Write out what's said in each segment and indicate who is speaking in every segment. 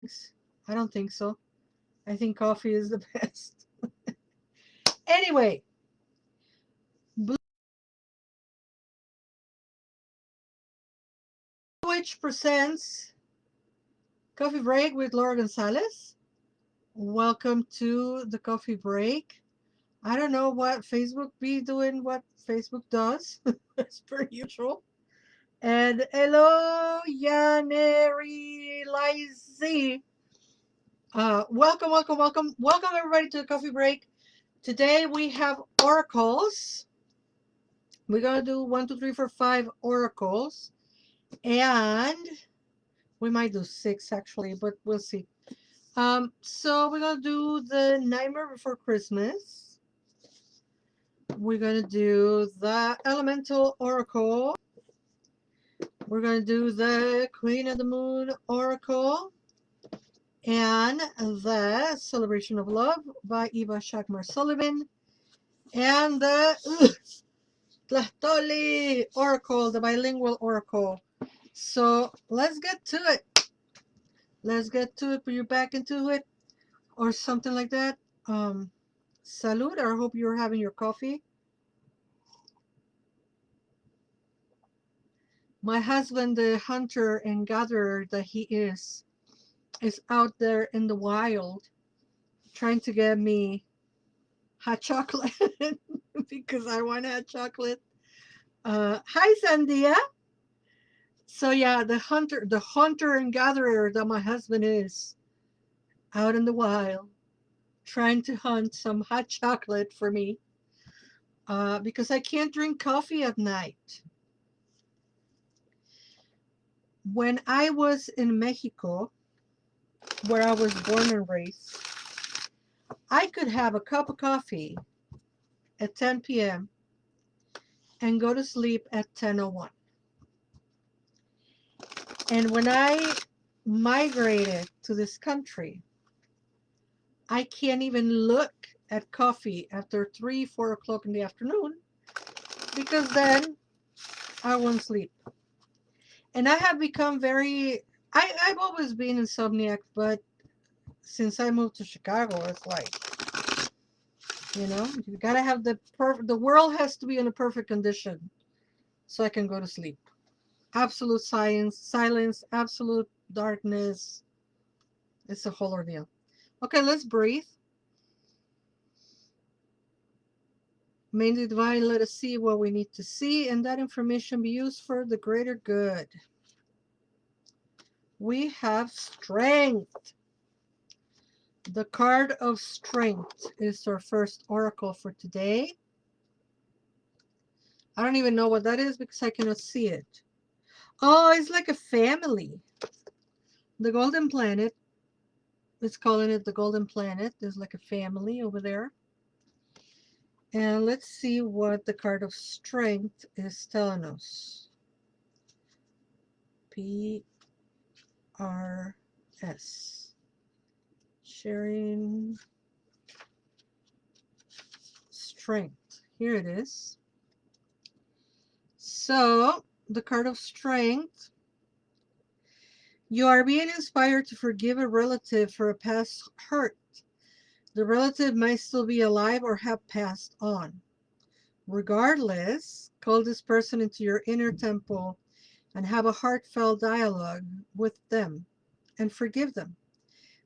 Speaker 1: drinks. I don't think so. I think coffee is the best. Anyway, Blue Witch presents Coffee Break with Laura González. Welcome to the coffee break. I don't know what Facebook be doing, what Facebook does, as per usual. And hello, Yaneri Lizy. Welcome everybody to the coffee break. Today we have oracles. We're gonna do 1, 2, 3, 4, 5 oracles, and we might do 6 actually, but we'll see. So we're gonna do the Nightmare Before Christmas. We're gonna do the Elemental Oracle. We're gonna do the Queen of the Moon Oracle, and the Celebration of Love by Eva Shakmar Sullivan, and the Tlahtoli Oracle, the bilingual oracle. So let's get to it. Let's get to it. Put your back into it, or something like that. Salud. I hope you're having your coffee. My husband, the hunter and gatherer that he is out there in the wild trying to get me hot chocolate because I want hot chocolate. Hi, Sandia. So yeah, the hunter and gatherer that my husband is out in the wild trying to hunt some hot chocolate for me because I can't drink coffee at night. When I was in Mexico, where I was born and raised, I could have a cup of coffee at 10 p.m. and go to sleep at 10:01. And when I migrated to this country, I can't even look at coffee after 3, 4 o'clock in the afternoon because then I won't sleep. And I have become I've always been insomniac, but since I moved to Chicago, it's like, you gotta have the world has to be in a perfect condition so I can go to sleep. Absolute silence, absolute darkness. It's a whole ordeal. Okay, let's breathe. May the divine let us see what we need to see, and that information be used for the greater good. We have strength. The card of strength is our first oracle for today. I don't even know what that is because I cannot see it. Oh, it's like a family. The golden planet. It's calling it the golden planet. There's like a family over there. And let's see what the card of strength is telling us. PRS. Sharing strength. Here it is. So, the card of strength. You are being inspired to forgive a relative for a past hurt. The relative might still be alive or have passed on. Regardless, call this person into your inner temple and have a heartfelt dialogue with them and forgive them.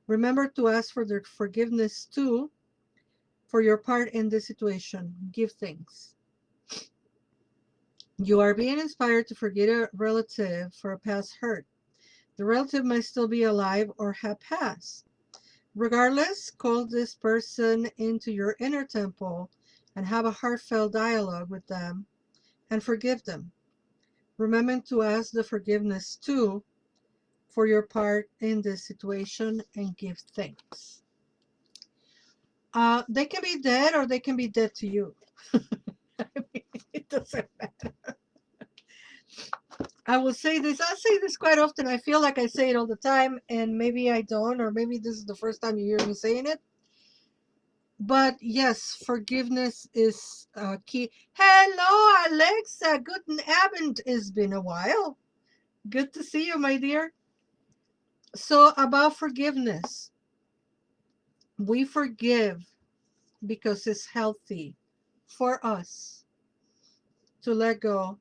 Speaker 1: Remember to ask for their forgiveness too for your part in this situation. Give thanks. You are being inspired to forgive a relative for a past hurt. The relative might still be alive or have passed. Regardless, call this person into your inner temple and have a heartfelt dialogue with them and forgive them. Remember to ask the forgiveness too for your part in this situation and give thanks. They can be dead or they can be dead to you. I mean, it doesn't matter. I say this quite often. I feel like I say it all the time, and maybe I don't, or maybe this is the first time you hear me saying it. But yes, forgiveness is key. Hello, Alexa. Guten Abend. It's been a while. Good to see you, my dear. So about forgiveness, we forgive because it's healthy for us to let go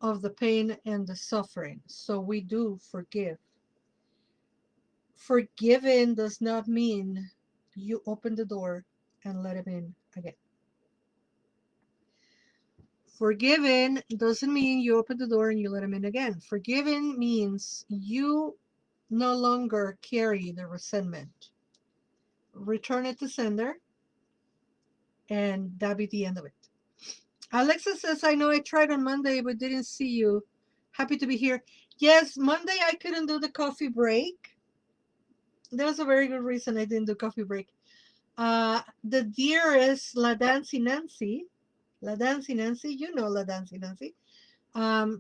Speaker 1: of the pain and the suffering. So we do forgive. Forgiving does not mean you open the door and let him in again. Forgiving doesn't mean you open the door and you let him in again. Forgiving means you no longer carry the resentment. Return it to sender, and that be the end of it. Alexa says, I know I tried on Monday but didn't see you. Happy to be here. Yes, Monday I couldn't do the coffee break. There's a very good reason I didn't do coffee break. The dearest La Dancy Nancy, you know La Dancy Nancy. They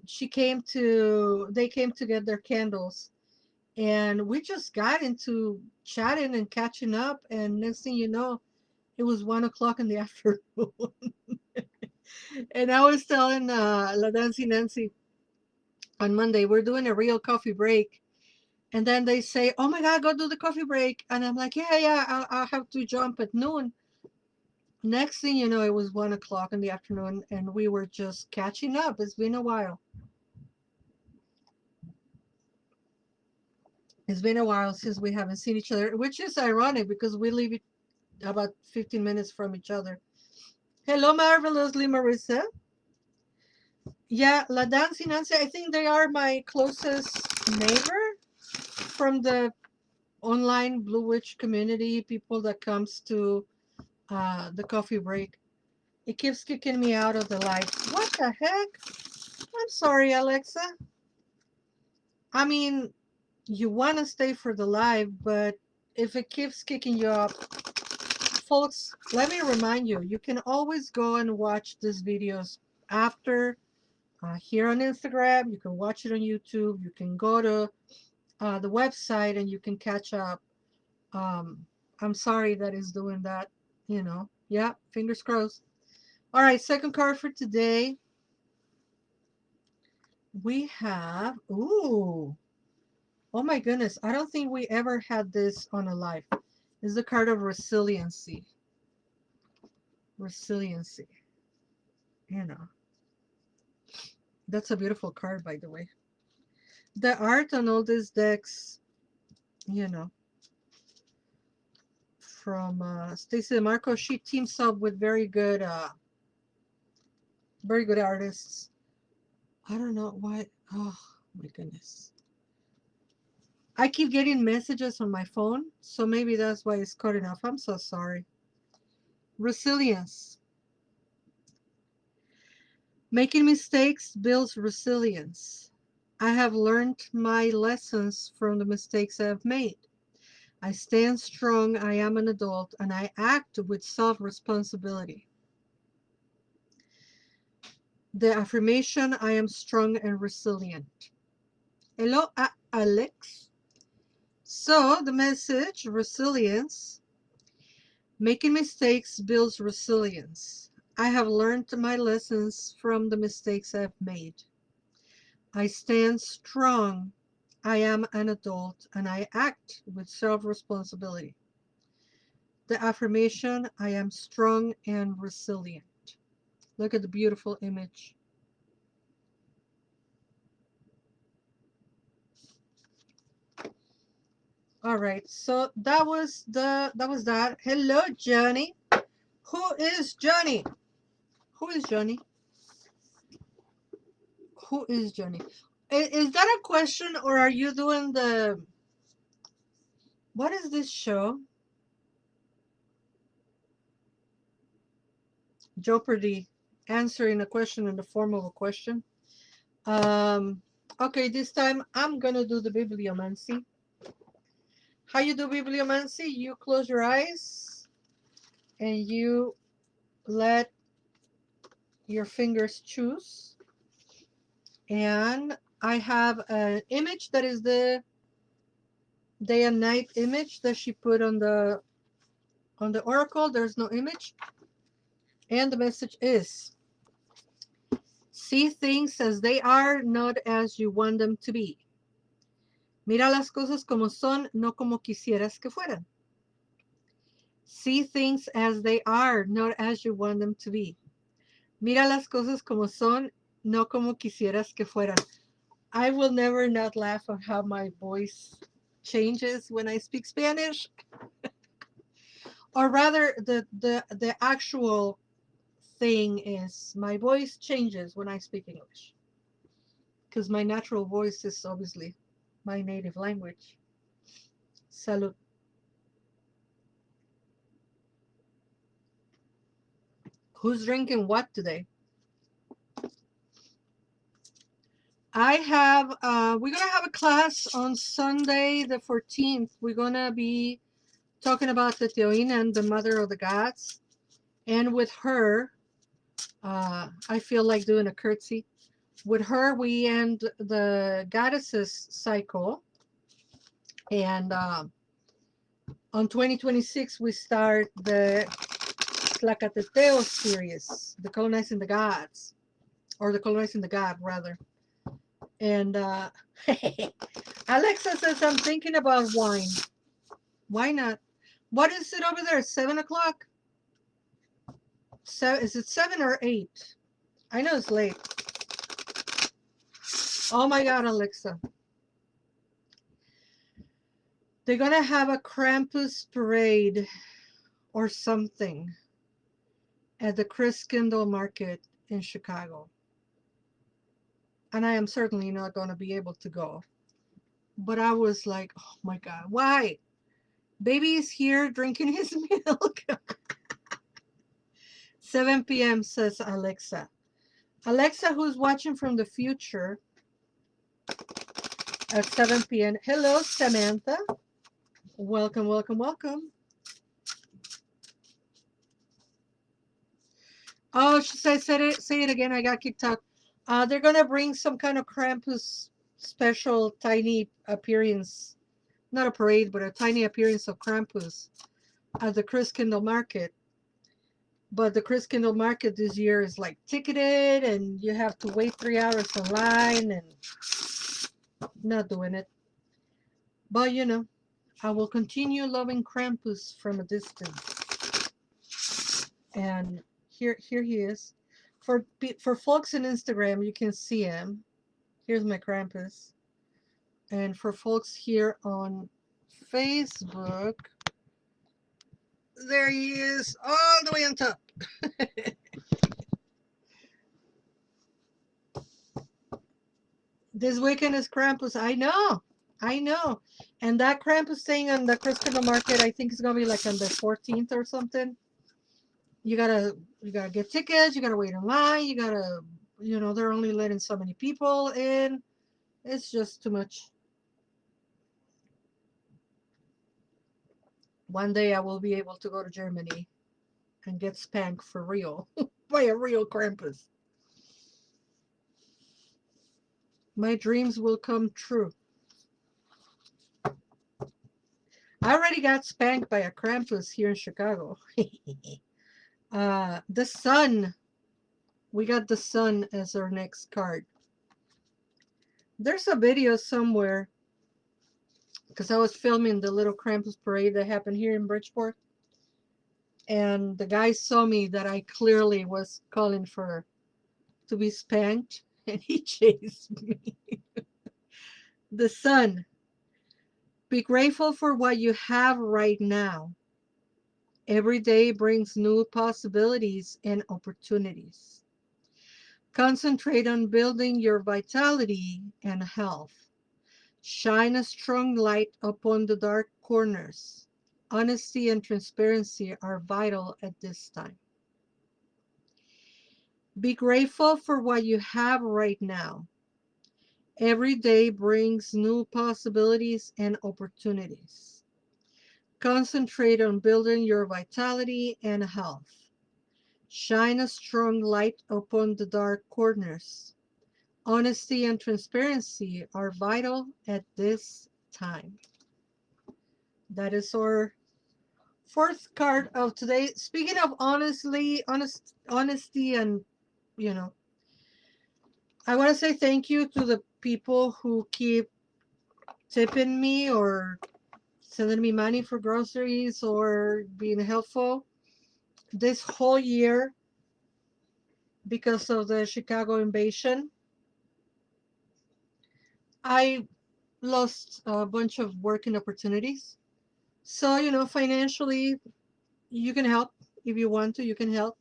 Speaker 1: came to get their candles, and we just got into chatting and catching up, and next thing you know, it was 1 o'clock in the afternoon. And I was telling La Dancy Nancy on Monday, we're doing a real coffee break. And then they say, oh my God, go do the coffee break. And I'm like, yeah, I'll have to jump at noon. Next thing you know, it was 1 o'clock in the afternoon, and we were just catching up. It's been a while. It's been a while since we haven't seen each other, which is ironic because we live about 15 minutes from each other. Hello, marvelously Marissa. Yeah, La Dancy Nancy, I think they are my closest neighbor from the online Blue Witch community, people that comes to the coffee break. It keeps kicking me out of the live. What the heck? I'm sorry, Alexa. I mean, you want to stay for the live, but if it keeps kicking you up, folks, let me remind you, you can always go and watch these videos after here on Instagram. You can watch it on YouTube. You can go to the website and you can catch up. I'm sorry that it's doing that, you know. Yeah, fingers crossed. All right, second card for today. We have, ooh, oh my goodness. I don't think we ever had this on a live. It's the card of resiliency. Resiliency. You know, that's a beautiful card, by the way. The art on all these decks, you know, from Stacey DeMarco, she teams up with very good artists. I don't know why. Oh my goodness. I keep getting messages on my phone, so maybe that's why it's cutting off. I'm so sorry. Resilience. Making mistakes builds resilience. I have learned my lessons from the mistakes I have made. I stand strong, I am an adult, and I act with self-responsibility. The affirmation, I am strong and resilient. Hello, Alex. So the message, resilience. Making mistakes builds resilience. I have learned my lessons from the mistakes I've made. I stand strong. I am an adult and I act with self-responsibility. The affirmation, I am strong and resilient. Look at the beautiful image. All right, so that was that. Hello, Johnny. Who is Johnny? Who is Johnny? Who is Johnny? Is that a question or are you doing the... What is this show? Jeopardy, answering a question in the form of a question. Okay, this time I'm gonna do the bibliomancy. How you do bibliomancy? You close your eyes and you let your fingers choose. And I have an image that is the day and night image that she put on the oracle. There's no image. And the message is, see things as they are, not as you want them to be. Mira las cosas como son, no como quisieras que fueran. See things as they are, not as you want them to be. Mira las cosas como son, no como quisieras que fueran. I will never not laugh at how my voice changes when I speak Spanish. Or rather, the actual thing is my voice changes when I speak English. Because my natural voice is obviously my native language. Salud. Who's drinking what today? I have, we're going to have a class on Sunday the 14th. We're going to be talking about the Teteoinnan, the mother of the gods. And with her, I feel like doing a curtsy. With her, we end the goddesses cycle. And on 2026, we start the Tlacatepeo series, the colonizing the gods, or the colonizing the god, rather. And Alexa says, I'm thinking about wine. Why not? What is it over there? 7 o'clock? So, is it 7 or 8? I know it's late. Oh my God, Alexa. They're going to have a Krampus parade or something at the Christkindl Market in Chicago. And I am certainly not going to be able to go. But I was like, oh my God, why? Baby is here drinking his milk. 7 p.m. says Alexa. Alexa, who's watching from the future at 7 p.m. Hello, Samantha. Welcome, welcome, welcome. Oh, she said, say it again. I got kicked out. They're going to bring some kind of Krampus special tiny appearance. Not a parade, but a tiny appearance of Krampus at the Christkindl Market. But the Christkindl Market this year is like ticketed and you have to wait 3 hours online and not doing it. But you know, I will continue loving Krampus from a distance. And here he is. For folks on Instagram, you can see him. Here's my Krampus. And for folks here on Facebook, there he is, all the way on top. This weekend is Krampus. I know. And that Krampus thing on the Christkindl Market, I think is gonna be like on the 14th or something. You gotta get tickets. You gotta wait in line. You gotta, they're only letting so many people in. It's just too much. One day I will be able to go to Germany and get spanked for real by a real Krampus. My dreams will come true. I already got spanked by a Krampus here in Chicago. The sun. We got the sun as our next card. There's a video somewhere because I was filming the little Krampus parade that happened here in Bridgeport. And the guy saw me that I clearly was calling to be spanked, and he chased me. The sun. Be grateful for what you have right now. Every day brings new possibilities and opportunities. Concentrate on building your vitality and health. Shine a strong light upon the dark corners. Honesty and transparency are vital at this time. Be grateful for what you have right now. Every day brings new possibilities and opportunities. Concentrate on building your vitality and health. Shine a strong light upon the dark corners. Honesty and transparency are vital at this time. That is our fourth card of today. Speaking of honesty and, I want to say thank you to the people who keep tipping me or sending me money for groceries or being helpful. This whole year, because of the Chicago invasion, I lost a bunch of working opportunities. So, financially, you can help if you want to, you can help.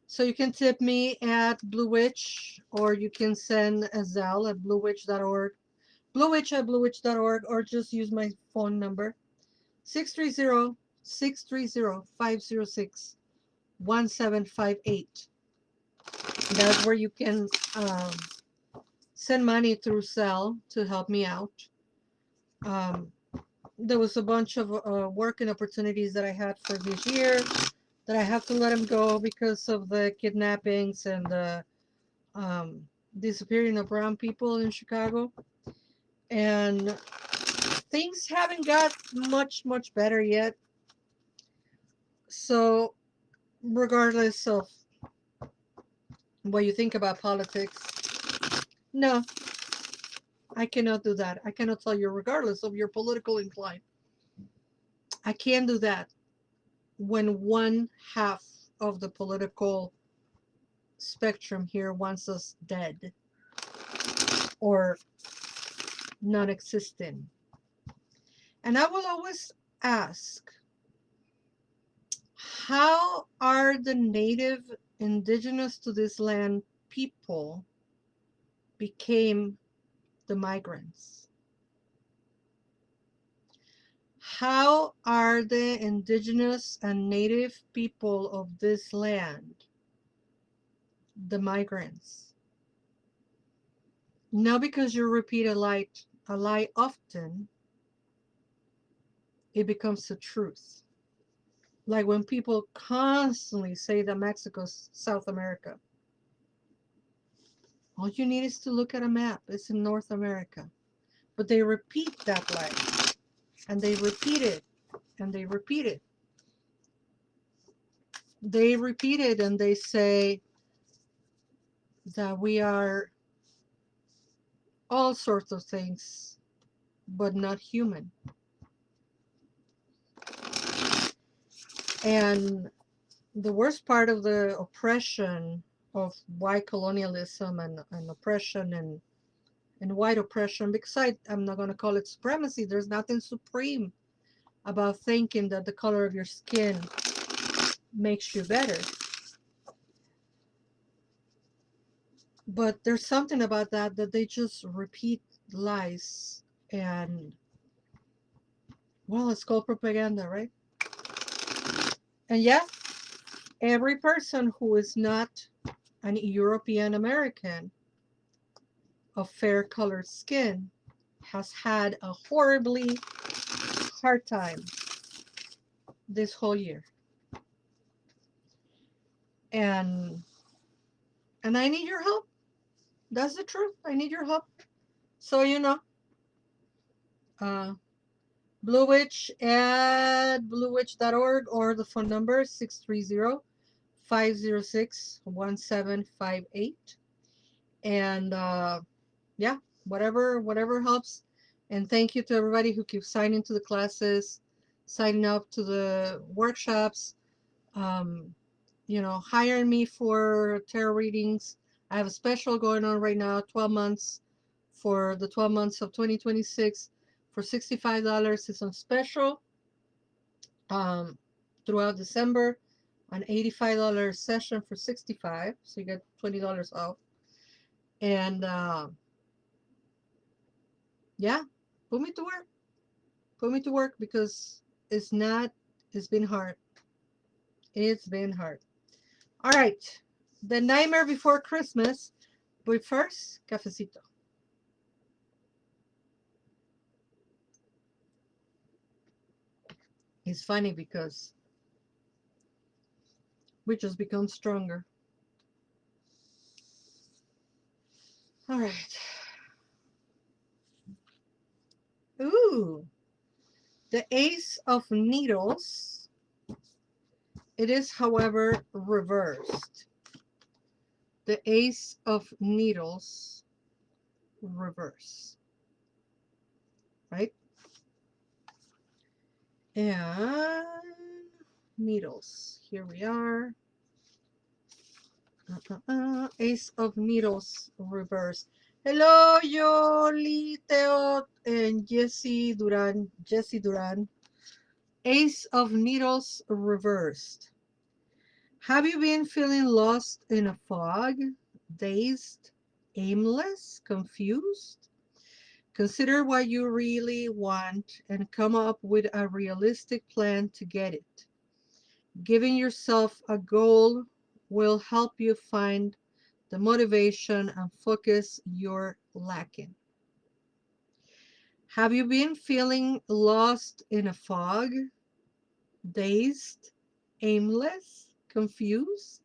Speaker 1: So you can tip me at bluewitch, or you can send a Zelle at bluewitch.org, bluewitch@bluewitch.org, or just use my phone number, 630-630-506-1758. That's where you can send money through Zelle to help me out. Um, there was a bunch of working opportunities that I had for this year that I have to let them go because of the kidnappings and the um, disappearing of brown people in Chicago. And things haven't got much better yet. So, regardless of what you think about politics, no, I cannot do that. I cannot tell you, regardless of your political incline. I can't do that when one half of the political spectrum here wants us dead or non-existent. And I will always ask, how are the native indigenous to this land people became the migrants? How are the indigenous and native people of this land the migrants? Not because you repeat a lie often, it becomes the truth. Like when people constantly say that Mexico's South America. All you need is to look at a map. It's in North America. But they repeat that lie. And they repeat it. And they repeat it. They repeat it and they say that we are all sorts of things, but not human. And the worst part of the oppression of white colonialism and oppression and white oppression, because I'm not going to call it supremacy. There's nothing supreme about thinking that the color of your skin makes you better. But there's something about that they just repeat lies. And, well, it's called propaganda, right? And yeah, every person who is not an European American of fair colored skin has had a horribly hard time this whole year. And I need your help. That's the truth. I need your help. So, uh, bluewitch at bluewitch.org, or the phone number 630-506-1758. And yeah, whatever helps. And thank you to everybody who keeps signing to the classes, signing up to the workshops, hiring me for tarot readings. I have a special going on right now, 12 months, for the 12 months of 2026 for $65. It's on special throughout December, an $85 session for $65, so you get $20 off. And yeah, put me to work. Put me to work, because it's been hard. It's been hard. All right. The Nightmare Before Christmas. But first, cafecito. It's funny because we just become stronger. All right. Ooh. The Ace of Needles. It is, however, reversed. The Ace of Needles reverse. Right? And needles. Here we are. Ace of Needles reverse. Hello, Yoli, Teo, and Jesse Duran. Jesse Duran. Ace of Needles reversed. Have you been feeling lost in a fog, dazed, aimless, confused? Consider what you really want and come up with a realistic plan to get it. Giving yourself a goal will help you find the motivation and focus you're lacking. Have you been feeling lost in a fog, dazed, aimless, confused?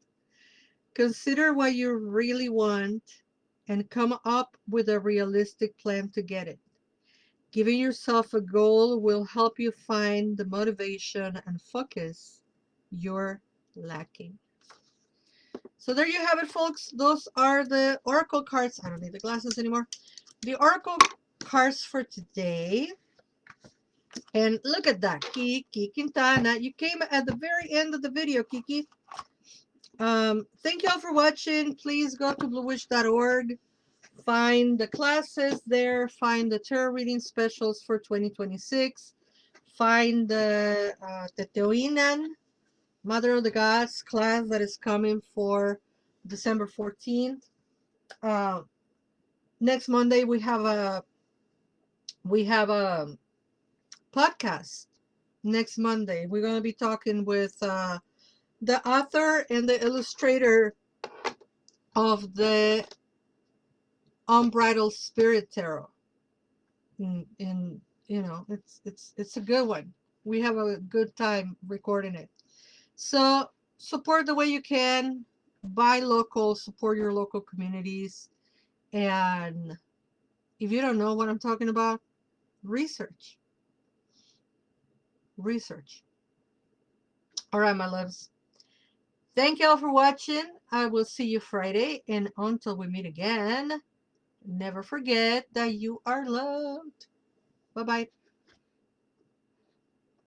Speaker 1: Consider what you really want and come up with a realistic plan to get it. Giving yourself a goal will help you find the motivation and focus you're lacking. So there you have it, folks. Those are the oracle cards. I don't need the glasses anymore. The oracle cards for today. And look at that, Kiki Quintana. You came at the very end of the video, Kiki. Thank you all for watching. Please go to bluewitch.org. Find the classes there. Find the tarot reading specials for 2026. Find the Teteoinnan, Mother of the Gods class that is coming for December 14th. Next Monday we have a podcast. Next Monday we're going to be talking with the author and the illustrator of the Unbridled Spirit Tarot. In you know, it's a good one. We have a good time recording it. So support the way you can. Buy local, support your local communities, and if you don't know what I'm talking about, research. All right, my loves. Thank you all for watching. I will see you Friday, and until we meet again, never forget that you are loved. Bye bye.